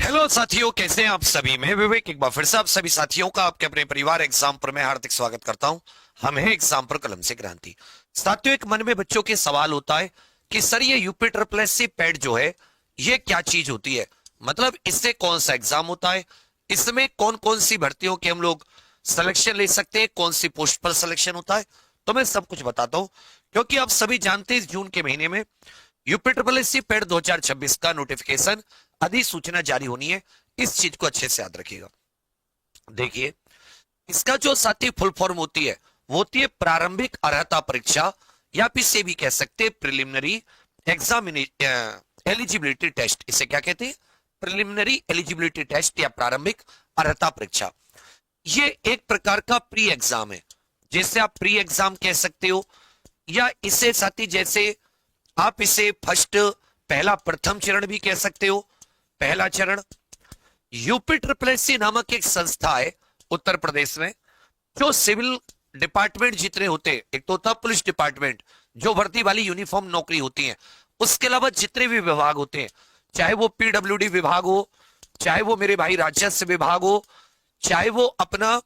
Hello साथियों, कैसे हैं आप सभी। मैं विवेक एक बार फिर से आप सभी साथियों का आपके अपने परिवार एग्जाम पर मैं हार्दिक स्वागत करता हूं। हम हैं एग्जाम पर कलम से क्रांति। साथियों, एक मन में बच्चों के सवाल होता है कि सर ये यूपी ट्रिपल एससी पैड जो है ये क्या चीज होती है, मतलब इससे कौन सा एग्जाम होता है, इसमें कौन कौन सी भर्तियों के हम लोग सिलेक्शन ले सकते हैं, कौन सी पोस्ट पर सिलेक्शन होता है। तो मैं सब कुछ बताता हूं, क्योंकि आप सभी जानते हैं इस जून के महीने में यूपी ट्रिपल एससी पैड 2026 का नोटिफिकेशन अधिसूचना जारी होनी है। इस चीज को अच्छे से याद रखिएगा। देखिए, इसका जो साथी फुल फॉर्म होती है वो होती है प्रारंभिक अर्हता परीक्षा, या आप इसे भी कह सकते हैं प्रिलिमिनरी एलिजिबिलिटी टेस्ट। इसे क्या कहते हैं? प्रिलिमिनरी एलिजिबिलिटी टेस्ट या प्रारंभिक अर्हता परीक्षा। ये एक प्रकार का प्री एग्जाम है, जैसे आप प्री एग्जाम कह सकते हो, या इसे साथी जैसे आप इसे फर्स्ट पहला प्रथम चरण भी कह सकते हो। पहला चरण यूपी ट्रिपल एससी नामक एक संस्था है उत्तर प्रदेश में, जो सिविल डिपार्टमेंट जितने होते हैं, एक तो होता है पुलिस डिपार्टमेंट जो भर्ती वाली यूनिफॉर्म नौकरी होती है, उसके अलावा जितने भी विभाग होते हैं, चाहे वो पीडब्ल्यूडी विभाग हो, चाहे वो मेरे भाई राजस्व विभाग हो, चाहे वो अपना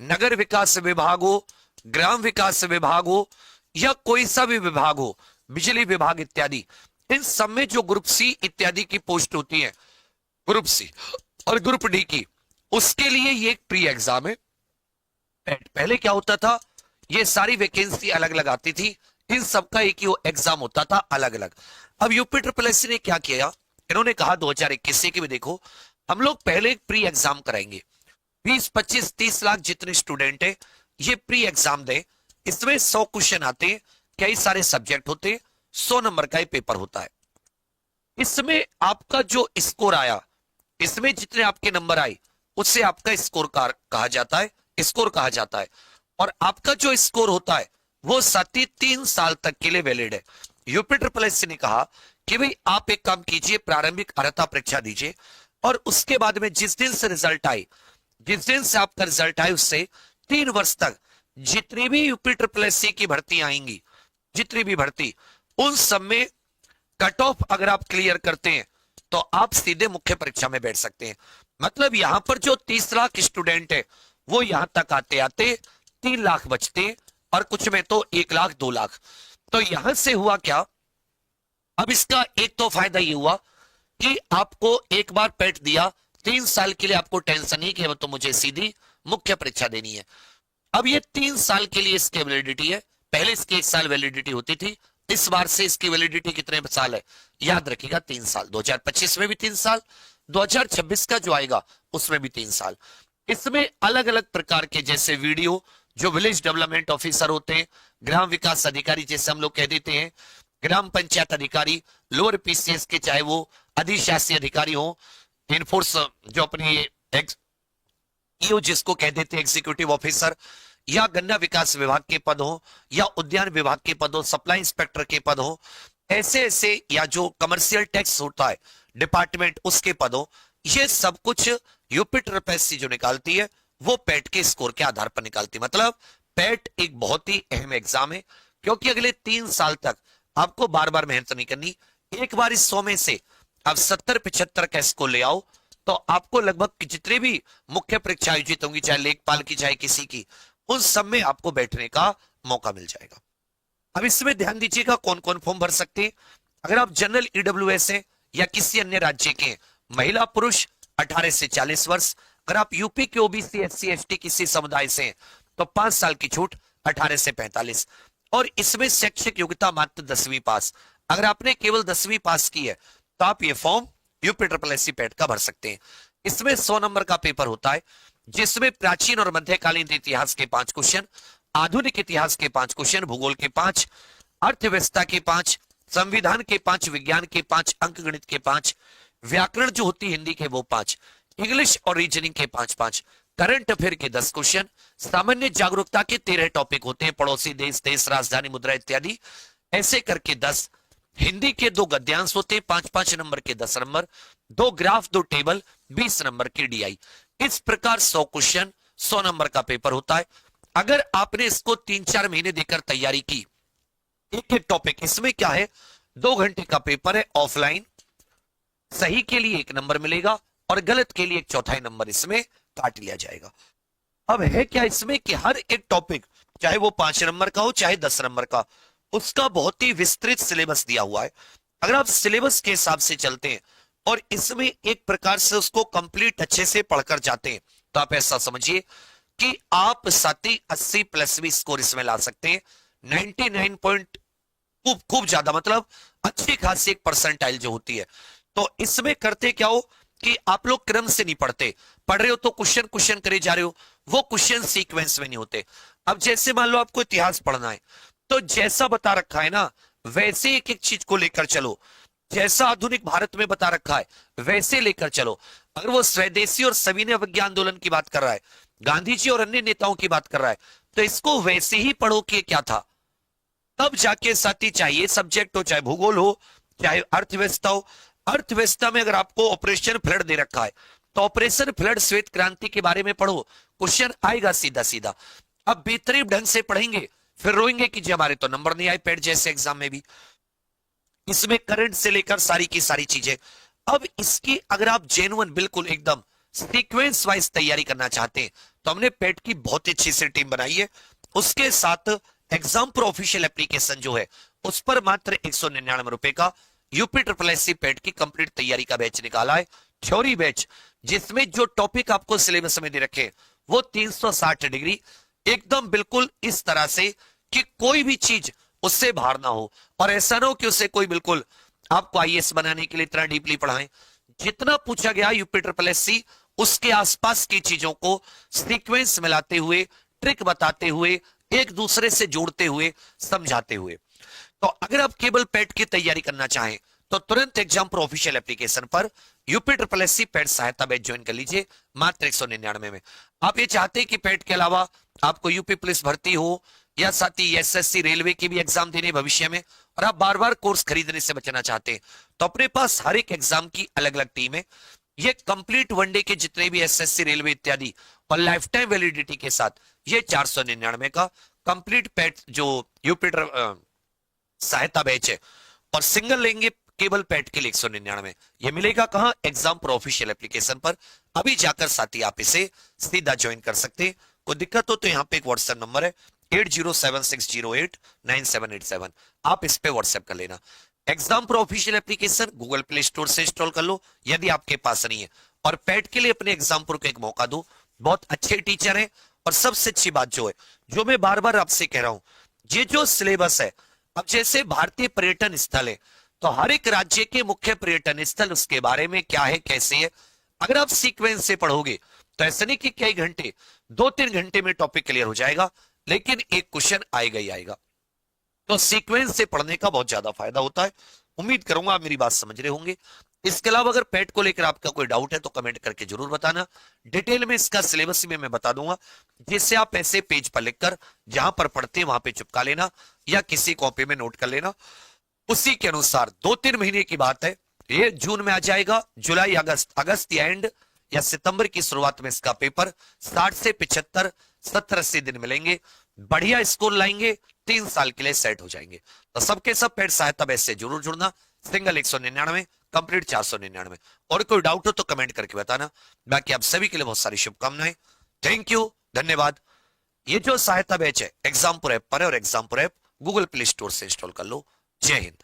नगर विकास विभाग हो, ग्राम विकास विभाग हो, या कोई सा भी विभाग हो, बिजली विभाग इत्यादि, इन सब में जो ग्रुप सी इत्यादि की पोस्ट होती है, ग्रुप सी और ग्रुप डी की, उसके लिए ये एक प्री एग्जाम है। पहले क्या होता था, ये सारी वैकेंसी अलग अलग आती थी, इन सबका एक ही एग्जाम होता था अलग अलग। अब यूपी ट्रिपल एससी ने क्या किया, इन्होंने कहा 2021 के भी देखो, हम लोग पहले एक प्री एग्जाम कराएंगे। 20-25-30 लाख जितने स्टूडेंट है ये प्री एग्जाम दे। इसमें 100 क्वेश्चन आते हैं, कई सारे सब्जेक्ट होते हैं, 100 नंबर का ही पेपर होता है। इसमें आपका जो स्कोर आया, इसमें जितने आपके नंबर आए उससे आपका स्कोर कहा जाता है, स्कोर कहा जाता है। और आपका जो स्कोर होता है वो साथी 3 साल तक के लिए वैलिड है। यूपी ट्रिपल एससी ने कहा कि भाई आप एक काम कीजिए, प्रारंभिक अर्हता परीक्षा दीजिए, और उसके बाद में जिस दिन से रिजल्ट आए, जिस दिन से आपका रिजल्ट आए उससे 3 वर्ष तक जितनी भी यूपी ट्रिपल एससी की भर्ती आएंगी, जितनी भी भर्ती, उन सब में कट ऑफ अगर आप क्लियर करते हैं तो आप सीधे मुख्य परीक्षा में बैठ सकते हैं। मतलब यहां पर जो 30 लाख स्टूडेंट है वो यहां तक आते आते 3 लाख बचते हैं, और कुछ में तो 1 लाख 2 लाख। तो यहां से हुआ क्या, अब इसका एक तो फायदा ये हुआ कि आपको एक बार पेट दिया, 3 साल के लिए आपको टेंशन नहीं कि तो मुझे सीधी मुख्य परीक्षा देनी है। अब ये 3 साल के लिए इसकी वैलिडिटी है, पहले इसकी 1 साल वैलिडिटी होती थी, इस बार से इसकी वैलिडिटी कितने साल है, याद रखिएगा 3 साल। 2025 में भी 3 साल, 2026 का जो आएगा उसमें भी 3 साल। इसमें अलग अलग प्रकार के, जैसे वीडियो जो विलेज डेवलपमेंट ऑफिसर होते हैं, ग्राम विकास अधिकारी जैसे हम लोग कह देते हैं, ग्राम पंचायत अधिकारी, लोअर पीसीएस के चाहे वो अधिशासी अधिकारी हो, इनफोर्स जो अपनी ईओ जिसको कह देते हैं एग्जीक्यूटिव ऑफिसर, या गन्ना विकास विभाग के पद हो, या उद्यान विभाग के पद हो, सप्लाई इंस्पेक्टर के पद हो, ऐसे ऐसे, या जो कमर्शियल टैक्स होता है डिपार्टमेंट उसके पद हो, ये सब कुछ यूपी ट्रिपल एससी जो निकालती है वो पैट के स्कोर के आधार पर निकालती है। मतलब पैट एक बहुत ही अहम एग्जाम है, क्योंकि अगले 3 साल तक आपको बार बार मेहनत नहीं करनी। एक बार इस 100 में से आप 70-75 का स्कोर ले आओ तो आपको लगभग जितने भी मुख्य परीक्षा आयोजित होंगी, चाहे लेखपाल की चाहे किसी की, उन सब में आपको बैठने का मौका मिल जाएगा। अब इसमें ध्यान दीजिएगा कौन कौन फॉर्म भर सकते हैं। अगर आप जनरल ईडब्ल्यूएस हैं या किसी अन्य राज्य के, महिला पुरुष 18 से 40 वर्ष, अगर आप यूपी के ओबीसी एससी एसटी किसी समुदाय से हैं तो 5 साल की छूट 18 से 45, और इसमें शैक्षिक योग्यता मात्र 10वीं पास। अगर आपने केवल 10वीं पास की है तो आप ये form UP triple SC PAT का भर सकते हैं। इसमें 100 नंबर का पेपर होता है, जिसमें प्राचीन और मध्यकालीन इतिहास के 5 क्वेश्चन, आधुनिक इतिहास के 5 क्वेश्चन, भूगोल के 5, अर्थव्यवस्था के 5, संविधान के 5, विज्ञान के 5, अंकगणित के 5, व्याकरण जो होती हिंदी के वो 5, इंग्लिश और रीजनिंग के 5-5, करंट अफेयर के 10 क्वेश्चन, सामान्य जागरूकता के 13 टॉपिक होते हैं, पड़ोसी देश, देश राजधानी, मुद्रा इत्यादि, ऐसे करके 10, हिंदी के 2 गद्यांश होते हैं 5-5 नंबर के 10 नंबर, 2 ग्राफ 2 टेबल 20 नंबर की डीआई। इस प्रकार 100 क्वेश्चन 100 नंबर का पेपर होता है। अगर आपने इसको 3-4 महीने देकर तैयारी की, एक एक टॉपिक, इसमें क्या है 2 घंटे का पेपर है ऑफलाइन, सही के लिए 1 नंबर मिलेगा और गलत के लिए एक चौथाई नंबर इसमें काट लिया जाएगा। अब है क्या इसमें कि हर एक टॉपिक, चाहे वो 5 नंबर का हो चाहे 10 नंबर का, उसका बहुत ही विस्तृत सिलेबस दिया हुआ है। अगर आप सिलेबस के हिसाब से चलते हैं और इसमें एक प्रकार से उसको कंप्लीट अच्छे से पढ़कर जाते हैं, तो आप ऐसा समझिए कि आप 80 प्लस भी स्कोर इसमें ला सकते हैं। 99 पॉइंट खूब खूब ज्यादा, मतलब अच्छी खासी एक परसेंटाइल जो होती है। तो इसमें करते क्या हो कि आप लोग क्रम से नहीं पढ़ते, पढ़ रहे हो तो क्वेश्चन क्वेश्चन करे जा रहे हो, वो क्वेश्चन सीक्वेंस में नहीं होते। अब जैसे मान लो आपको इतिहास पढ़ना है, तो जैसा बता रखा है ना वैसे एक एक चीज को लेकर चलो, जैसा आधुनिक भारत में बता रखा है वैसे लेकर चलो। अगर वो स्वदेशी और सविनय अवज्ञा आंदोलन की बात कर रहा है, गांधी जी और अन्य नेताओं की बात कर रहा है, तो इसको वैसे ही पढ़ो कि क्या था, तब जाके साथी चाहिए सब्जेक्ट हो, चाहे भूगोल हो चाहे अर्थव्यवस्था हो। अर्थव्यवस्था में अगर आपको ऑपरेशन फ्लड दे रखा है, तो ऑपरेशन फ्लड श्वेत क्रांति के बारे में पढ़ो, क्वेश्चन आएगा सीधा सीधा। अब बेहतरीन ढंग से पढ़ेंगे, फिर रोएंगे कि जी हमारे तो नंबर नहीं आए पेट जैसे एग्जाम में भी। इसमें करंट से लेकर सारी की सारी चीजें। अब इसकी अगर आप जेन्युइन बिल्कुल एकदम सीक्वेंस वाइज तैयारी करना चाहते हैं, तो हमने पेट की बहुत अच्छी सी टीम बनाई है। उसके साथ एग्जाम प्रो ऑफिशियल एप्लीकेशन जो है उस पर मात्र 199 रुपए का यूपी ट्रिपल एस सी पेट की कंप्लीट तैयारी का बैच निकाला है, थ्योरी बैच, जिसमें जो टॉपिक आपको सिलेबस में दे रखे वो 360 डिग्री एकदम बिल्कुल इस तरह से कि कोई भी चीज उससे बाहर ना हो। और ऐसा ना हो कि उससे कोई बिल्कुल आपको आईएएस बनाने के लिए इतना डीपली पढ़ाएं। जितना पूछा गया यूपी ट्रिपल एस सी उसके आसपास की चीजों को सीक्वेंस मिलाते हुए, ट्रिक बताते हुए, एक दूसरे से जोड़ते हुए, समझाते हुए। तो अगर आप केवल पेट की तैयारी करना चाहें तो तुरंत एग्जाम प्रो ऑफिशियल एप्लीकेशन पर यूपी ट्रिपल एस सी पेट सहायता बैच ज्वाइन कर लीजिए मात्र 199 में। आप ये चाहते हैं कि पेट के अलावा आपको यूपी पुलिस भर्ती हो या साथ ही एसएससी रेलवे की भी एग्जाम देने भविष्य में, और आप बार बार कोर्स खरीदने से बचना चाहते हैं, तो अपने पास हर एक एग्जाम की अलग अलग टीम है। ये कंप्लीट वनडे के जितने भी एसएससी रेलवे इत्यादि और लाइफ टाइम वैलिडिटी के साथ ये 499 का कंप्लीट पेट जो यूपी सहायता बैच है, और सिंगल लेंगे केवल पेट के लिए 199। ये मिलेगा कहां? एग्जाम प्रो ऑफिशियल एप्लीकेशन पर। अभी जाकर साथी आप इसे सीधा ज्वाइन कर सकते हैं। कोई दिक्कत हो तो यहाँ पे एक व्हाट्सएप नंबर है 8076089787, आप इस पे व्हाट्सएप कर लेना। Exam pro official application Google play store से इंस्टॉल कर लो यदि आपके पास नहीं है, और पेट के लिए अपने एग्जाम प्रो को एक मौका दो। बहुत अच्छे टीचर हैं, और सबसे अच्छी बात जो है, जो मैं बार बार आपसे कह रहा हूं, ये जो सिलेबस है, अब जैसे भारतीय पर्यटन स्थल है, तो हर एक राज्य के मुख्य पर्यटन स्थल उसके बारे में क्या है कैसे है, अगर आप सीक्वेंस से पढ़ोगे तो ऐसा नहीं कि कई घंटे, 2-3 घंटे में टॉपिक क्लियर हो जाएगा, लेकिन एक क्वेश्चन आएगा ही आएगा। तो सीक्वेंस से पढ़ने का बहुत ज्यादा फायदा होता है। उम्मीद करूंगा आप मेरी बात समझ रहे होंगे। इसके अलावा अगर पेट को लेकर आपका कोई डाउट है तो कमेंट करके जरूर बताना। डिटेल में इसका सिलेबस में मैं बता दूंगा, जिससे आप ऐसे पेज पर लिखकर जहां पर पढ़ते हैं वहां पे चिपका लेना या किसी कॉपी में नोट कर लेना। उसी के अनुसार 2-3 महीने की बात है, ये जून में आ जाएगा, जुलाई अगस्त या एंड या सितंबर की शुरुआत में इसका पेपर 60 से 75 70-80 दिन मिलेंगे। बढ़िया स्कोर लाएंगे, 3 साल के लिए सेट हो जाएंगे। तो सबके सब पेट सहायता बैच से जरूर जुड़ना। Single 199, complete 499। और कोई डाउट हो तो कमेंट करके बताना। बाकी आप सभी के लिए बहुत सारी शुभकामनाएं। थैंक यू, धन्यवाद। ये जो सहायता बैच है एग्जाम प्रो ऐप पर है, और exam pro app Google play store से इंस्टॉल कर लो। जय हिंद।